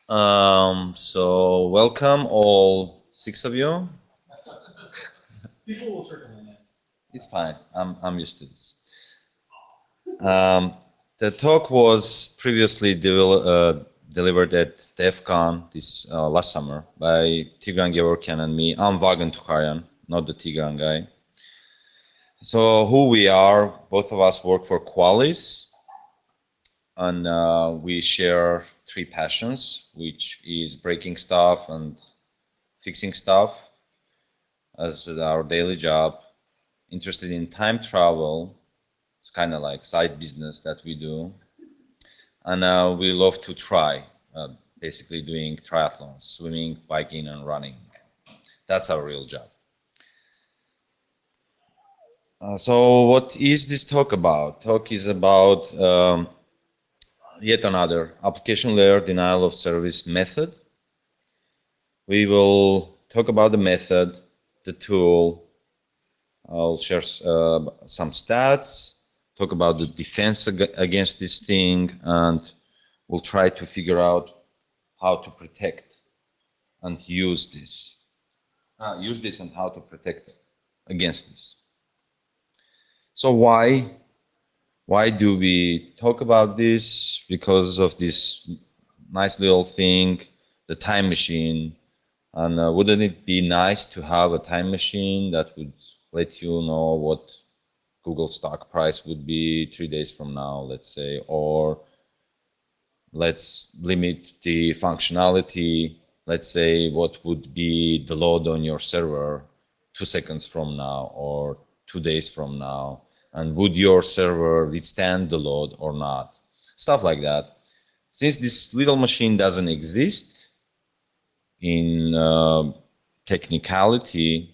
So welcome all six of you. People will trickle in, yes. It's fine. I'm used to this. Um, the talk was previously delivered at DEF CON this last summer by Tigran, Gevergyan and me. I'm Vaagn Toukharian, not the Tigran guy. So who we are, both of us work for Qualys, and we share three passions, which is breaking stuff and fixing stuff as our daily job. Interested in time travel. It's kind of like side business that we do. And we love to try, basically doing triathlons, swimming, biking, and running. That's our real job. So what is this talk about? Talk is about yet another application layer denial of service method. We will talk about the method, the tool. I'll share some stats, talk about the defense against this thing, and we'll try to figure out how to protect and use this. And how to protect against this. So why do we talk about this? Because of this nice little thing, the time machine. And wouldn't it be nice to have a time machine that would let you know what Google stock price would be 3 days from now, let's say, or let's limit the functionality. Let's say what would be the load on your server 2 seconds from now or 2 days from now, and would your server withstand the load or not? Stuff like that. Since this little machine doesn't exist in technicality,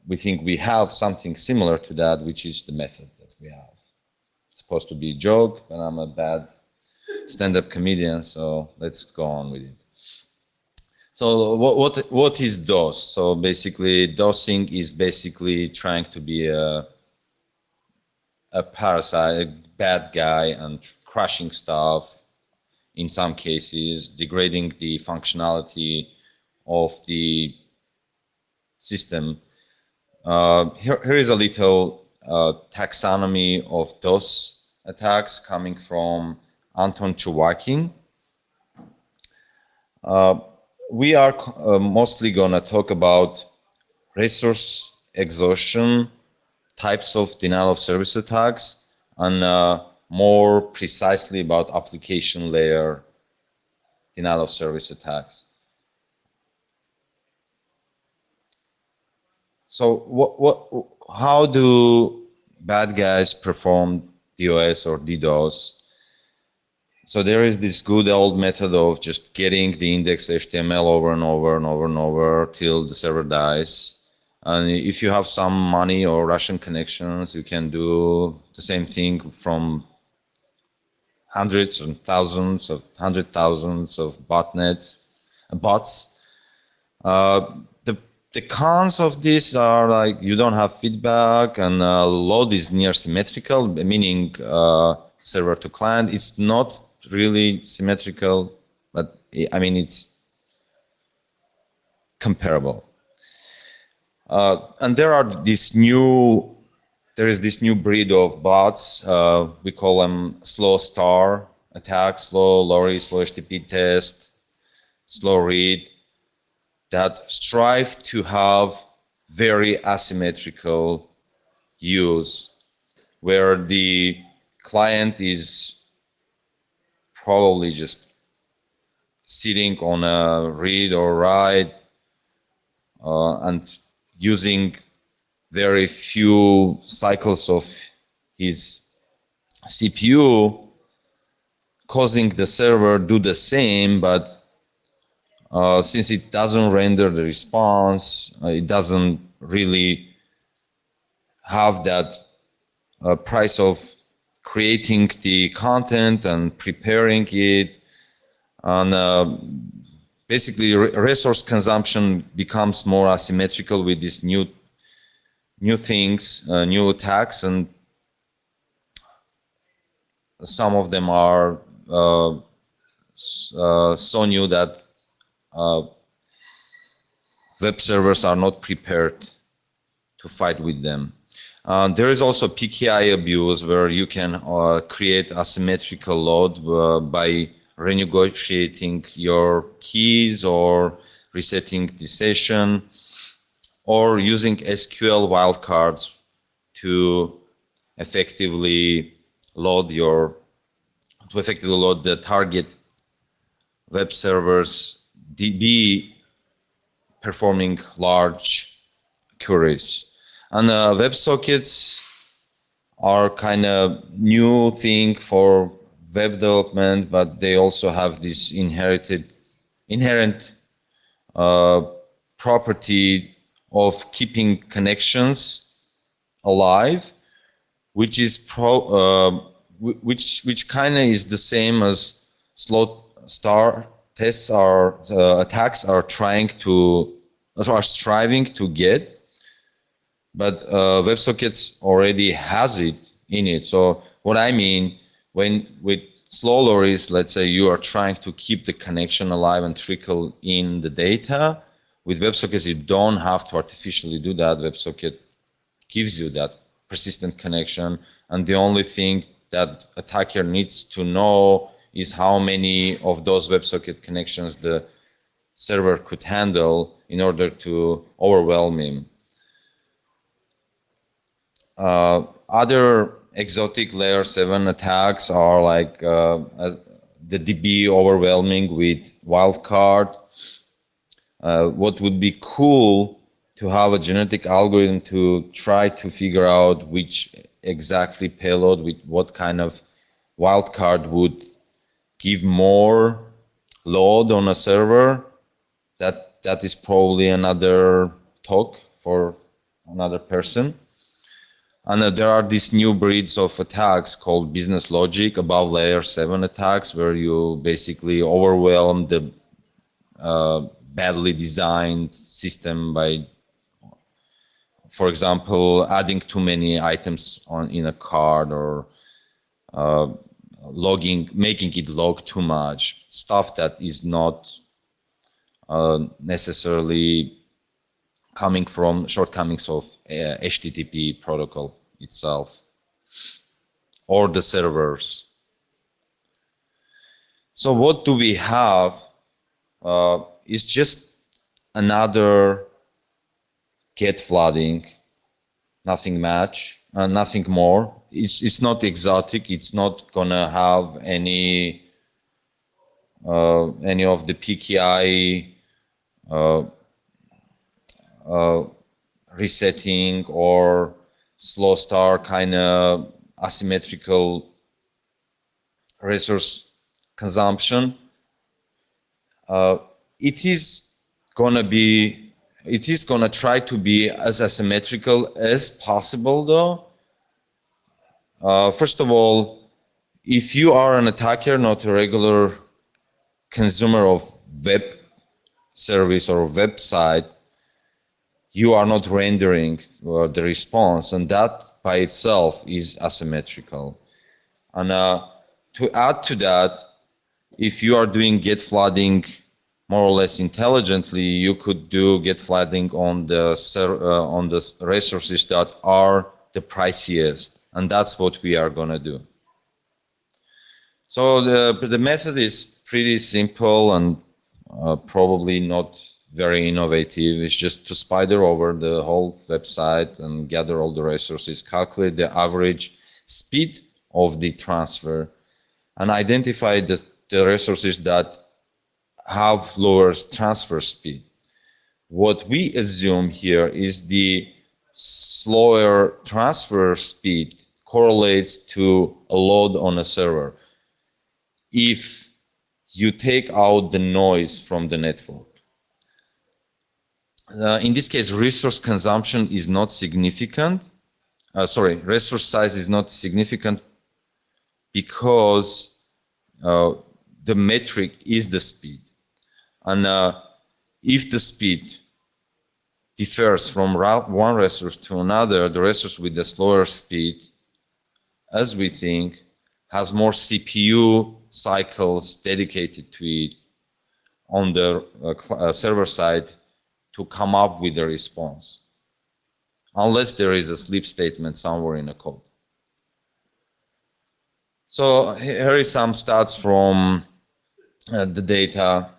we think we have something similar to that, which is the method that we have. It's supposed to be a joke, but I'm a bad stand-up comedian, so let's go on with it. So what is DOS? So basically, DOSing is basically trying to be a parasite, a bad guy, and crashing stuff. In some cases, degrading the functionality of the system. Here is a little taxonomy of DOS attacks coming from Anton Chuvakin. We are mostly going to talk about resource exhaustion, types of denial of service attacks, and more precisely about application layer denial of service attacks. So how do bad guys perform DOS or DDoS? So there is this good old method of just getting the index HTML over and over and over and over till the server dies. And if you have some money or Russian connections, you can do the same thing from hundreds of thousands of bots. The cons of this are like you don't have feedback, and load is near symmetrical, meaning server to client. It's not really symmetrical, but I mean it's comparable. And there is this new breed of bots. We call them slow star attacks, slow LORI, slow HTTP test, slow read, that strive to have very asymmetrical use, where the client is probably just sitting on a read or write and using very few cycles of his CPU, causing the server do the same, but since it doesn't render the response, it doesn't really have that price of creating the content and preparing it, and basically resource consumption becomes more asymmetrical with these new things, new attacks, and some of them are so new that web servers are not prepared to fight with them. There is also PKI abuse, where you can create asymmetrical load by renegotiating your keys or resetting the session, or using SQL wildcards to effectively load the target web server's DB performing large queries. And WebSockets are kind of new thing for web development, but they also have this inherent property of keeping connections alive, which is which kind of is the same as slow start tests attacks are striving to get. But WebSockets already has it in it. So what I mean, when with slow lorries, let's say you are trying to keep the connection alive and trickle in the data, with WebSockets you don't have to artificially do that. WebSocket gives you that persistent connection, and the only thing that attacker needs to know is how many of those WebSocket connections the server could handle in order to overwhelm him. Other exotic layer 7 attacks are like the DB overwhelming with wildcard. What would be cool to have a genetic algorithm to try to figure out which exactly payload with what kind of wildcard would give more load on a server. That is probably another talk for another person. And there are these new breeds of attacks called business logic above layer 7 attacks, where you basically overwhelm the badly designed system by, for example, adding too many items in a card, or making it log too much, stuff that is not necessarily coming from shortcomings of HTTP protocol itself or the servers. So what do we have is just another get flooding, nothing nothing more. It's not exotic. It's not gonna have any of the PKI resetting or slow start kind of asymmetrical resource consumption. It is gonna try to be as asymmetrical as possible, though. First of all, if you are an attacker, not a regular consumer of web service or website, you are not rendering the response, and that by itself is asymmetrical. And to add to that, if you are doing get flooding more or less intelligently, you could do get flooding on the resources that are the priciest, and that's what we are gonna do. So the method is pretty simple and probably not very innovative. It's just to spider over the whole website and gather all the resources, calculate the average speed of the transfer, and identify the resources that have lower transfer speed. What we assume here is the slower transfer speed correlates to a load on a server if you take out the noise from the network. In this case, resource consumption is not significant. Resource size is not significant because the metric is the speed. And if the speed differs from one resource to another, the resource with the slower speed, as we think, has more CPU cycles dedicated to it on the server side to come up with a response, unless there is a sleep statement somewhere in the code. So here is some stats from the data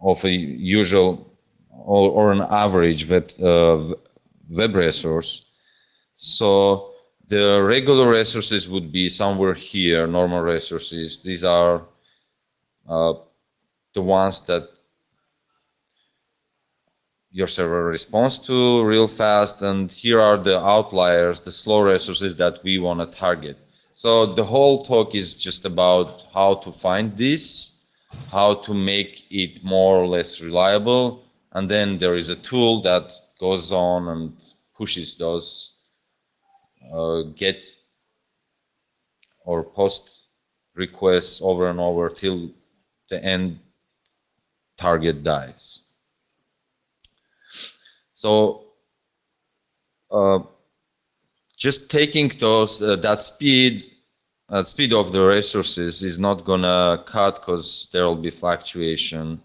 of a usual or an average web resource. So the regular resources would be somewhere here, normal resources. These are the ones that your server responds to real fast, and here are the outliers, the slow resources that we want to target. So the whole talk is just about how to find this, how to make it more or less reliable, and then there is a tool that goes on and pushes those get or post requests over and over till the end target dies. So just taking those that speed of the resources is not gonna cut, because there will be fluctuation,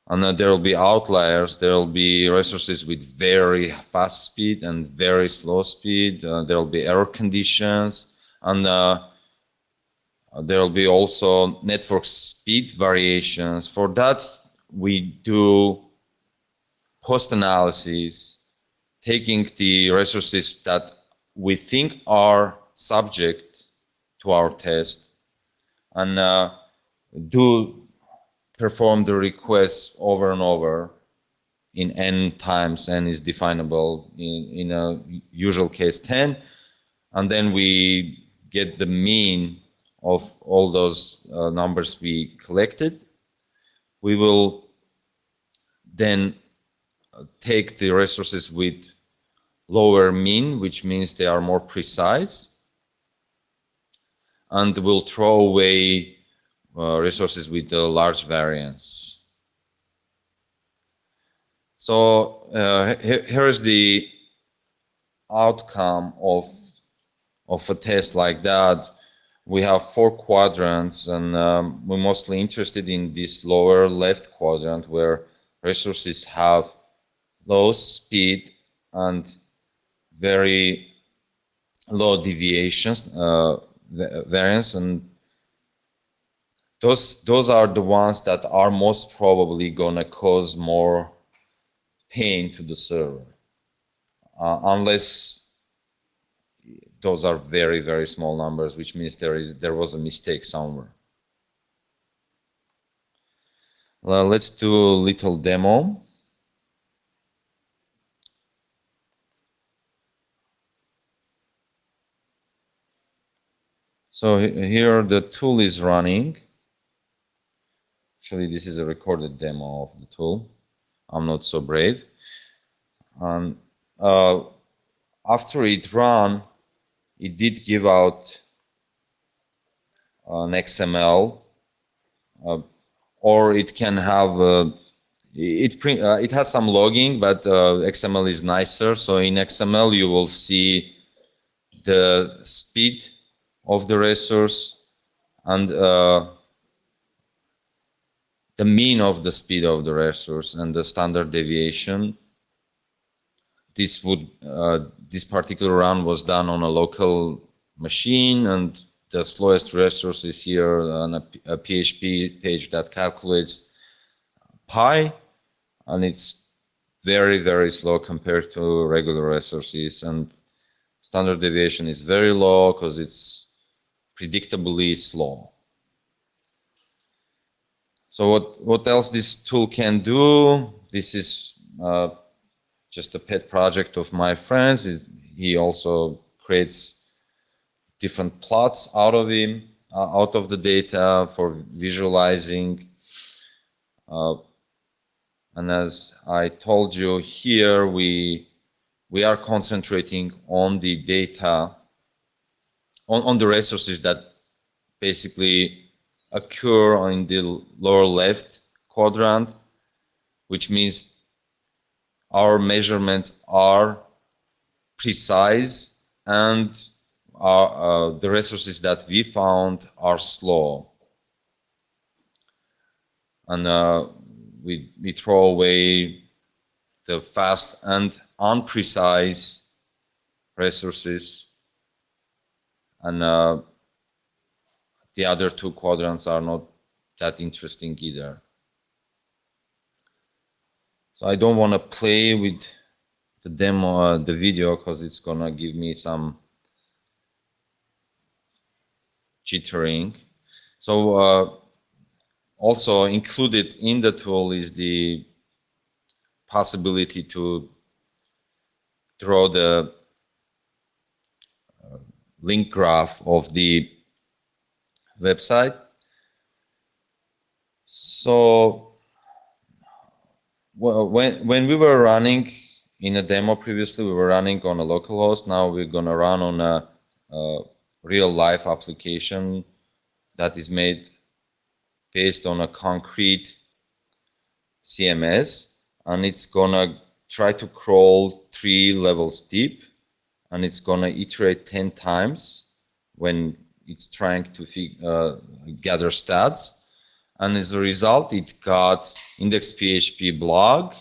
and there will be outliers. There will be resources with very fast speed and very slow speed. There will be error conditions, and there will be also network speed variations. For that, we do post-analysis, taking the resources that we think are subject to our test, and do perform the requests over and over in n times. N is definable in a usual case 10, and then we get the mean of all those numbers we collected. We will then take the resources with lower mean, which means they are more precise, and we'll throw away resources with a large variance. So here is the outcome of a test like that. We have 4 quadrants, and we're mostly interested in this lower left quadrant, where resources have low speed and very low deviations, variance, and those are the ones that are most probably gonna cause more pain to the server, unless those are very, very small numbers, which means there was a mistake somewhere. Well, let's do a little demo. So here the tool is running. Actually, this is a recorded demo of the tool. I'm not so brave. And after it ran, it did give out an XML, or it can have it has some logging, but XML is nicer. So in XML you will see the speed of the resource and the mean of the speed of the resource and the standard deviation. This particular run was done on a local machine, and the slowest resource is here on a PHP page that calculates pi, and it's very, very slow compared to regular resources, and standard deviation is very low because it's predictably slow. So what else this tool can do? This is just a pet project of my friends. He also creates different plots out of the data for visualizing. And as I told you here, we are concentrating on the data, on the resources that basically occur in the lower left quadrant, which means our measurements are precise and the resources that we found are slow, and we throw away the fast and unprecise resources, and the other two quadrants are not that interesting either. So I don't want to play with the demo, the video, because it's gonna give me some jittering. So also included in the tool is the possibility to draw the link graph of the website. So when we were running in a demo previously, we were running on a local host. Now we're gonna run on a real life application that is made based on a concrete CMS, and it's gonna try to crawl 3 levels deep, and it's gonna iterate 10 times when it's trying to gather stats. And as a result, it got index.php blog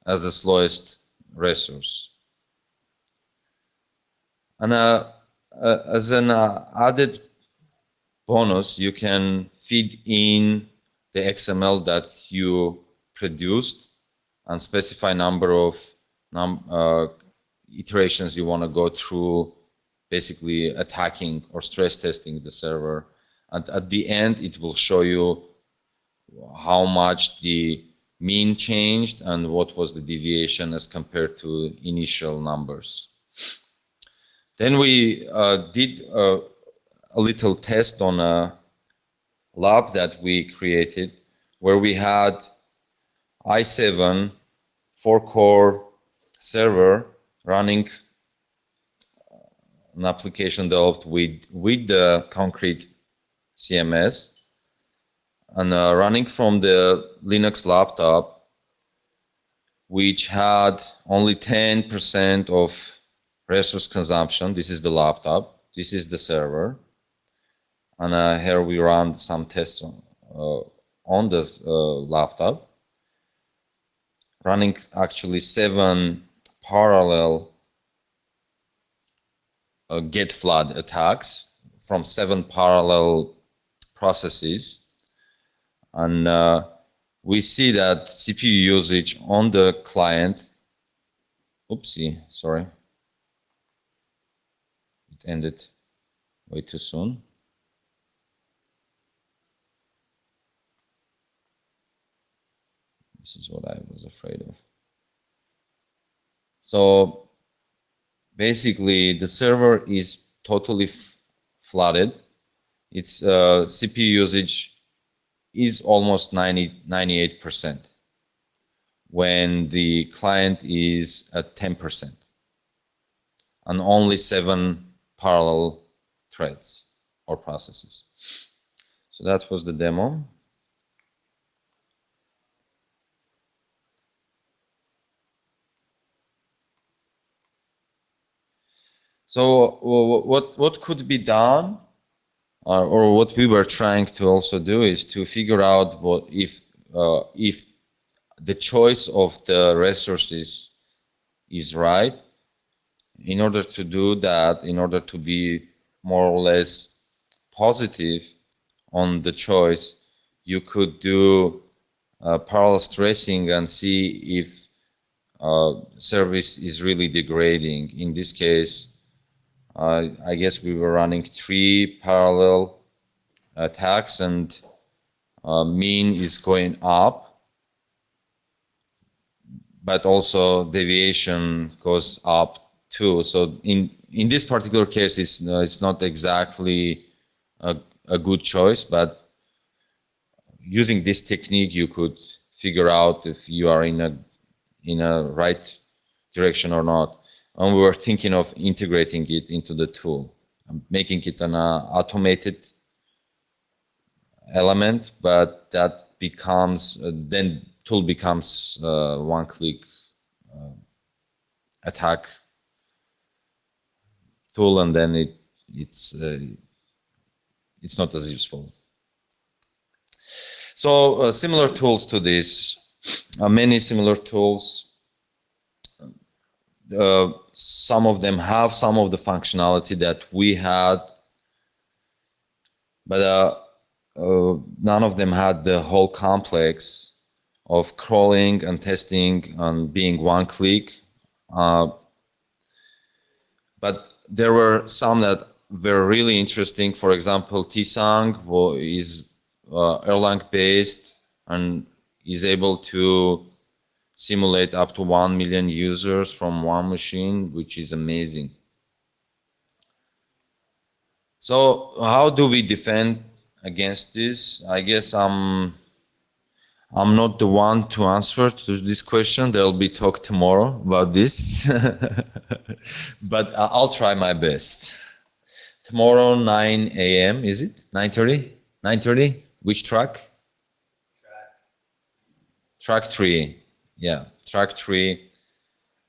as the slowest resource. And as an added bonus, you can feed in the XML that you produced and specify number of iterations you want to go through, basically attacking or stress testing the server. And at the end, it will show you how much the mean changed and what was the deviation as compared to initial numbers. Then we did a little test on a lab that we created, where we had i7 4-core server running an application developed with the concrete CMS, and running from the Linux laptop, which had only 10% of resource consumption. This is the laptop, this is the server, and here we run some tests on this laptop, running actually 7 parallel get flood attacks from 7 parallel processes. And we see that CPU usage on the client, oopsie, sorry, it ended way too soon. This is what I was afraid of. So basically, the server is totally flooded. Its CPU usage is almost 98%, when the client is at 10%, and only 7 parallel threads or processes. So that was the demo. So what could be done, or what we were trying to also do, is to figure out what if the choice of the resources is right. In order to do that, in order to be more or less positive on the choice, you could do parallel stressing and see if service is really degrading. In this case, I guess we were running 3 parallel attacks, and mean is going up, but also deviation goes up too. So in this particular case, it's not exactly a good choice, but using this technique, you could figure out if you are in a right direction or not. And we were thinking of integrating it into the tool, making it an automated element, but that becomes, then tool becomes one-click attack tool, and then it's not as useful. So similar tools to this, many similar tools. Some of them have some of the functionality that we had, but none of them had the whole complex of crawling and testing and being one click. But there were some that were really interesting. For example, Tsang is Erlang based and is able to simulate up to 1 million users from one machine, which is amazing. So how do we defend against this? I guess I'm not the one to answer to this question. There'll be talk tomorrow about this, but I'll try my best. Tomorrow, 9 a.m. is it? 9:30? 9:30? Which track? Track 3. Yeah, track 3.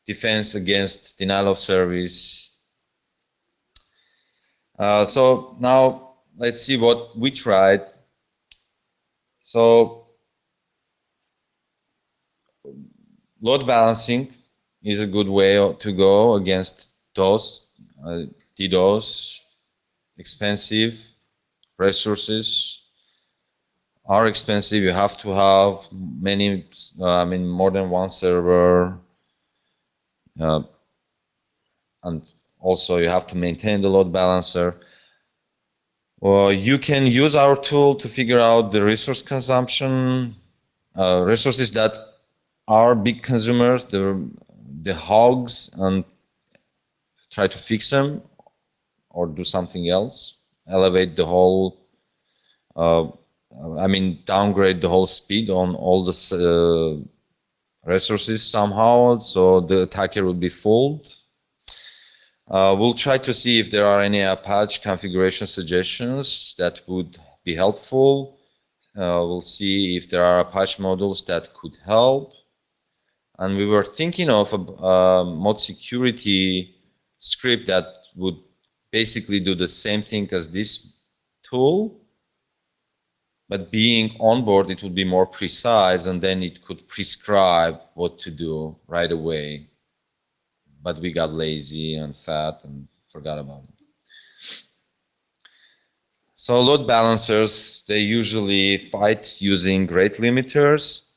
Defense against denial of service. So now let's see what we tried. So load balancing is a good way to go against DOS, DDoS. Expensive resources are expensive. You have to have many, more than one server, and also you have to maintain the load balancer. You can use our tool to figure out the resource consumption, resources that are big consumers, the hogs, and try to fix them or do something else, elevate the whole, downgrade the whole speed on all the resources somehow, so the attacker will be fooled. We'll try to see if there are any patch configuration suggestions that would be helpful. We'll see if there are patch modules that could help. And we were thinking of a mod security script that would basically do the same thing as this tool, but being on board, it would be more precise, and then it could prescribe what to do right away. But we got lazy and fat and forgot about it. So load balancers, they usually fight using rate limiters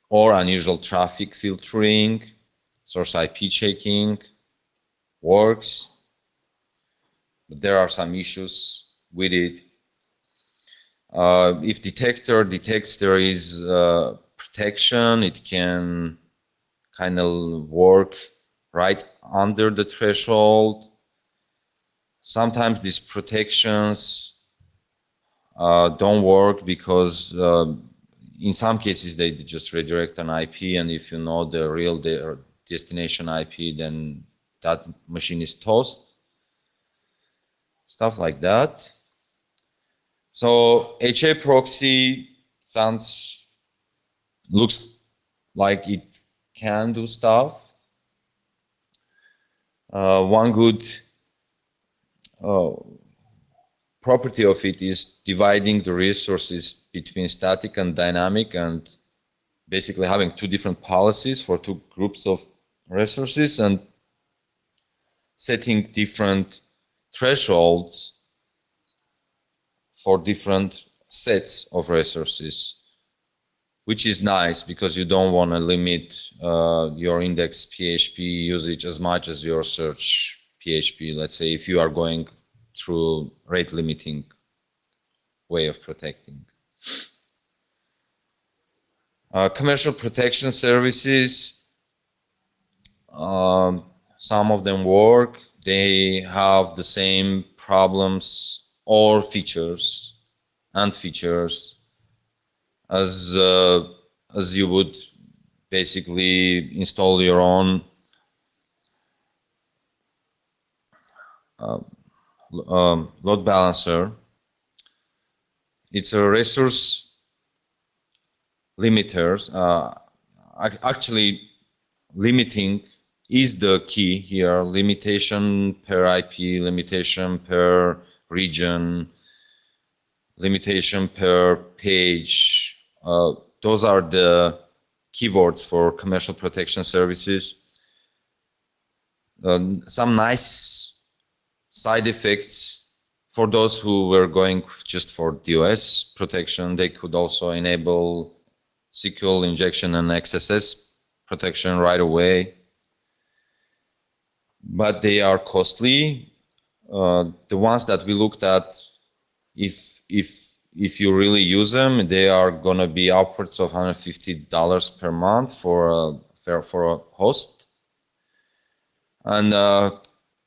or unusual traffic filtering. Source IP checking works, but there are some issues with it. If detector detects there is protection, it can kind of work right under the threshold. Sometimes these protections don't work because in some cases they just redirect an IP, and if you know the real destination IP, then that machine is toast. Stuff like that. So HA proxy looks like it can do stuff. One good property of it is dividing the resources between static and dynamic, and basically having two different policies for two groups of resources and setting different thresholds for different sets of resources, which is nice because you don't want to limit your index PHP usage as much as your search PHP, let's say, if you are going through rate limiting way of protecting. Commercial protection services, some of them work. They have the same problems or features as you would basically install your own load balancer. It's a resource limiters, actually limiting is the key here. Limitation per IP, limitation per region, limitation per page. Those are the keywords for commercial protection services. Some nice side effects for those who were going just for DOS protection. They could also enable SQL injection and XSS protection right away, but they are costly. The ones that we looked at, if you really use them, they are gonna be upwards of $150 per month for a host. And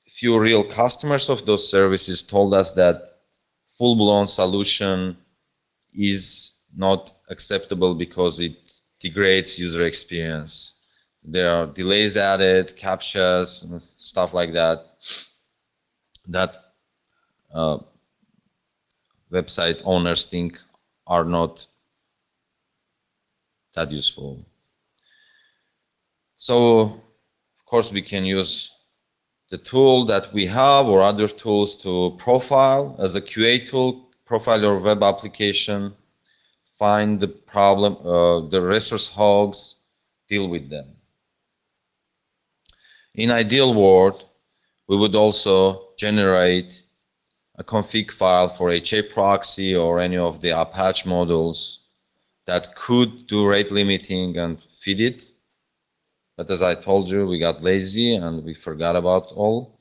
few real customers of those services told us that full-blown solution is not acceptable because it degrades user experience. There are delays added, captchas, and stuff like that, that website owners think are not that useful. So, of course, we can use the tool that we have or other tools to profile as a QA tool, profile your web application, find the problem, the resource hogs, deal with them. In ideal world, we would also generate a config file for HA proxy or any of the Apache modules that could do rate limiting and feed it. But as I told you, we got lazy and we forgot about all.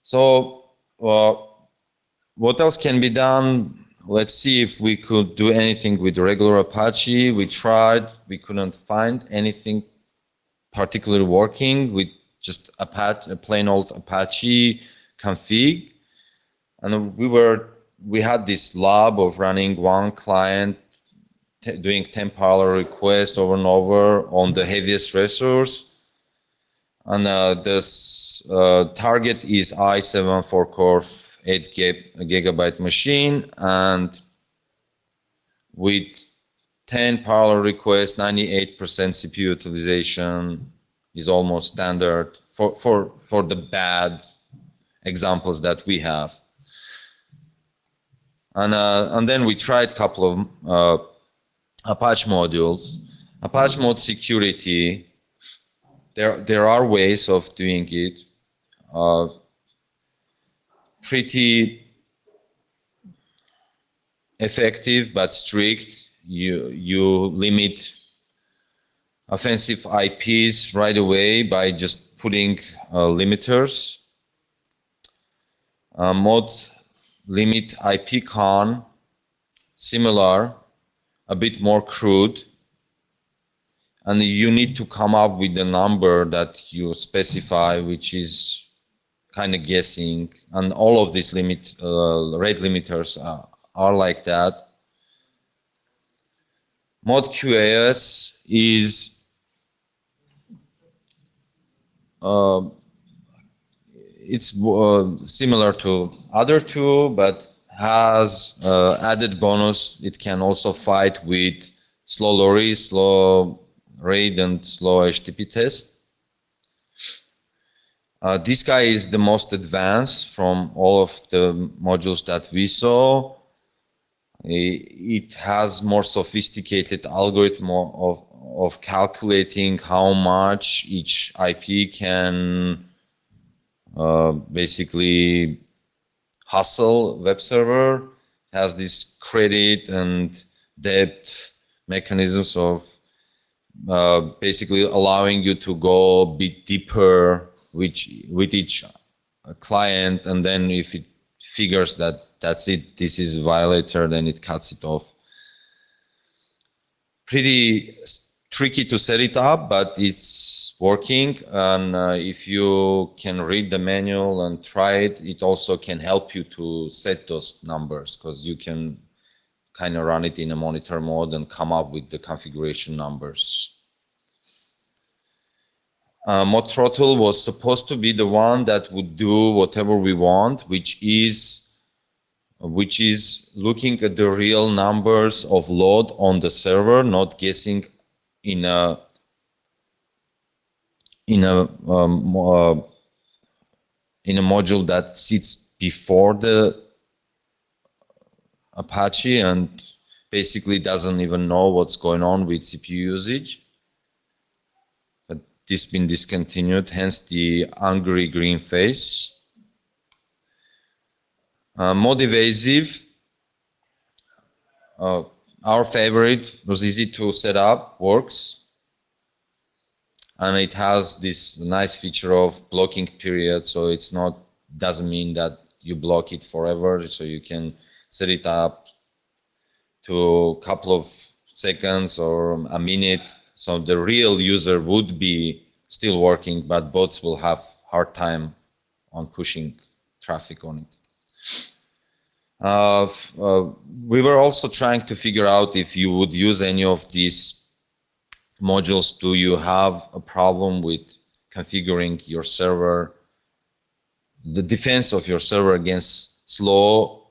So what else can be done? Let's see if we could do anything with regular Apache. We tried, we couldn't find anything particularly working with just Apache, a plain old Apache config. And we had this lab of running one client doing 10 parallel requests over and over on the heaviest resource. And this target is i7 4-core 8 gigabyte machine, and with 10 parallel requests, 98% CPU utilization is almost standard for the bad examples that we have. And then we tried a couple of Apache modules. Apache mod security, there are ways of doing it. Pretty effective but strict. You limit offensive IPs right away by just putting limiters. Mod limit IP con, similar, a bit more crude, and you need to come up with the number that you specify, which is kind of guessing, and all of these rate limiters are like that. Mod QAS is it's similar to other two, but has added bonus. It can also fight with slow LORI, slow RAID, and slow HTTP test. This guy is the most advanced from all of the modules that we saw. It has more sophisticated algorithm of calculating how much each IP can basically hustle web server. It has this credit and depth mechanisms of basically allowing you to go a bit deeper with each client, and then if it figures that that's it, this is a violator, then it cuts it off. Pretty tricky to set it up, but it's working, and if you can read the manual and try it, it also can help you to set those numbers, because you can kind of run it in a monitor mode and come up with the configuration numbers. Mod throttle was supposed to be the one that would do whatever we want, which is looking at the real numbers of load on the server, not guessing in a in a module that sits before the Apache and basically doesn't even know what's going on with CPU usage. But this been discontinued, hence the angry green face. Mode evasive, our favorite, was easy to set up, works. And it has this nice feature of blocking period, so it's not, doesn't mean that you block it forever, so you can set it up to a couple of seconds or a minute. So the real user would be still working, but bots will have hard time on pushing traffic on it. We were also trying to figure out if you would use any of these modules. Do you have a problem with configuring your server, the defense of your server against slow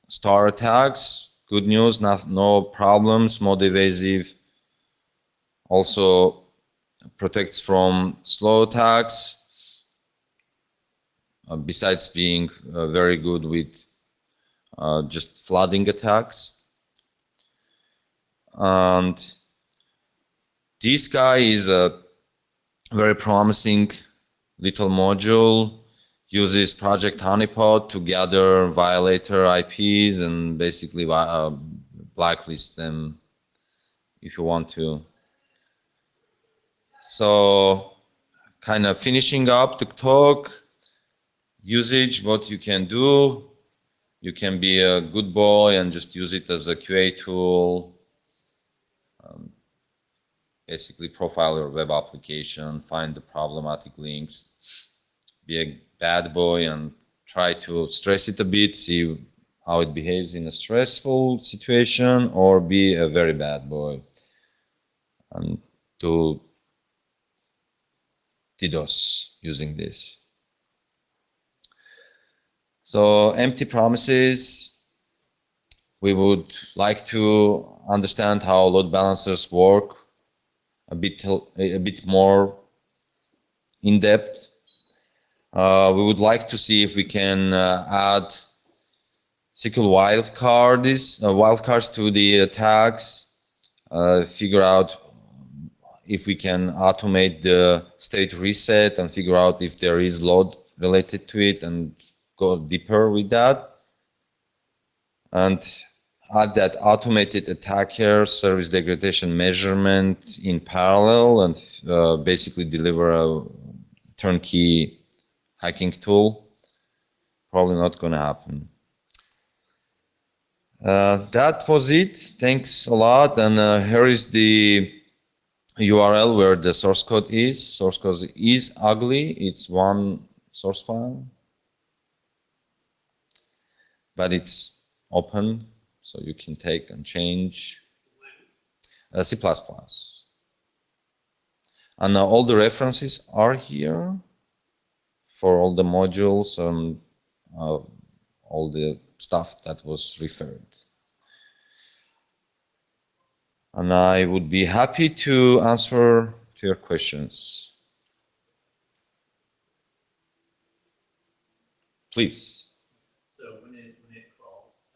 star attacks? Good news, no problems. Mode evasive also protects from slow attacks, besides being very good with just flooding attacks. And this guy is a very promising little module, uses Project Honeypot to gather violator IPs and basically blacklist them if you want to. So kind of finishing up the talk, usage, what you can do. You can be a good boy and just use it as a QA tool. Basically profile your web application, find the problematic links, be a bad boy and try to stress it a bit, see how it behaves in a stressful situation, or be a very bad boy and do DDoS using this. So empty promises, we would like to understand how load balancers work a bit more in depth. We would like to see if we can add SQL wildcards to the attacks, figure out if we can automate the state reset and figure out if there is load related to it and go deeper with that. And add that automated attacker service degradation measurement in parallel and basically deliver a turnkey hacking tool. Probably not going to happen. That was it. Thanks a lot. And here is the URL where the source code is. Source code is ugly. It's one source file, but it's open, so you can take and change. C++. And all the references are here for all the modules and all the stuff that was referred. And I would be happy to answer to your questions. Please. So when it crawls,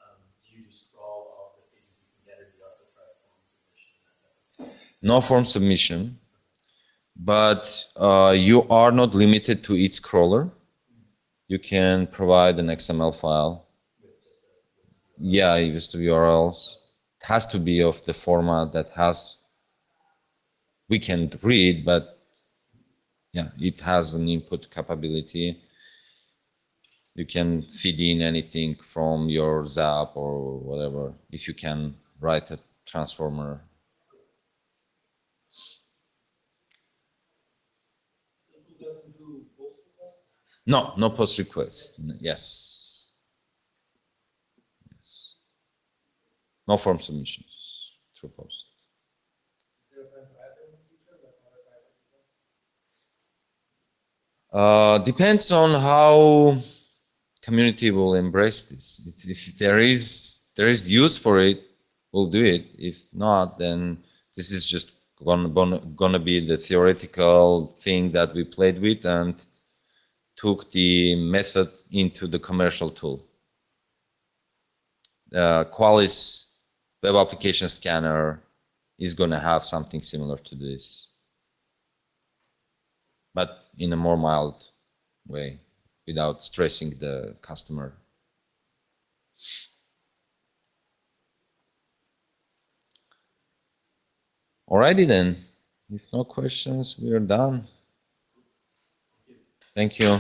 do you just crawl all the pages you can get, or do you also try form submission? No form submission, but you are not limited to each crawler. You can provide an XML file. Yeah, a list of URLs. It has to be of the format that we can read, but yeah, it has an input capability. You can feed in anything from your ZAP or whatever, if you can write a transformer. It doesn't do post requests? No, no post request. Yes. Yes. No form submissions through post. Is there a plan to add them in the future, like modify the request? Depends on how community will embrace this. If there is use for it, we'll do it. If not, then this is just gonna be the theoretical thing that we played with and took the method into the commercial tool. Qualys web application scanner is gonna have something similar to this, but in a more mild way, without stressing the customer. Alrighty then, if no questions, we are done. Thank you.